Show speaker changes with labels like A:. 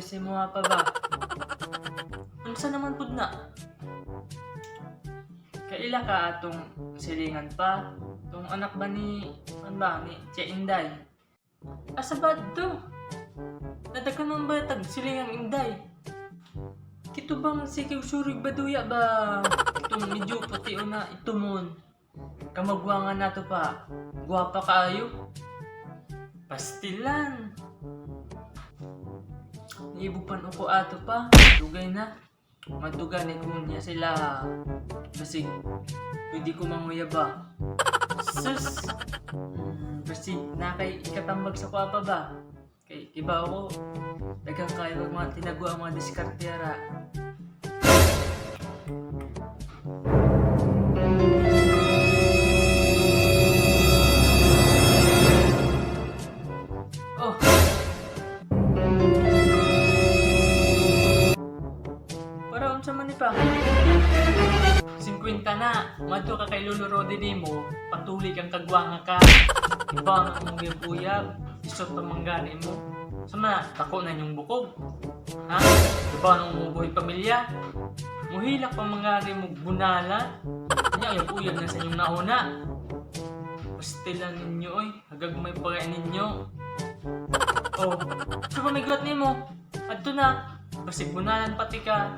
A: si mga pa ba? Unsa naman pud na? Kaila ka atong silingan pa? Tong anak ba ni Tia Inday? Asa ba to? Nadagan man ba tag silingang Inday? Kito bang sikiw surig baduya ba? Itong medyo puti o na itumon. Kamagwangan na to pa. Guwapa kaayo. Pastilan. Ibupan ko ato pa. Dugay na. Matuganit mo niya sila. Basig, pwede ko manguya ba? Sus! Basig, nakay ikatambag sa kwapa ba? Kay iba ako. Dagang kayo mga tinago ang mga diskartera. Oh! Para unsa man ni pa? 50 na, madto ka kay Lolo Rodney mo, patuloy kang kagwanga ka. Iba ang mong uyab, isot pa manggani mo. Sama, tako na yung bukog. Ha? Iba ang mong buhay pamilya. Muhilak pa manggani mo bunala. Kanya yung uyab na sa inyong nauna. Pastilan ninyo oy, hagag may pagain ninyo. Oh, saan ba may gulat ni mo? Adto na, basig bunalan pati ka.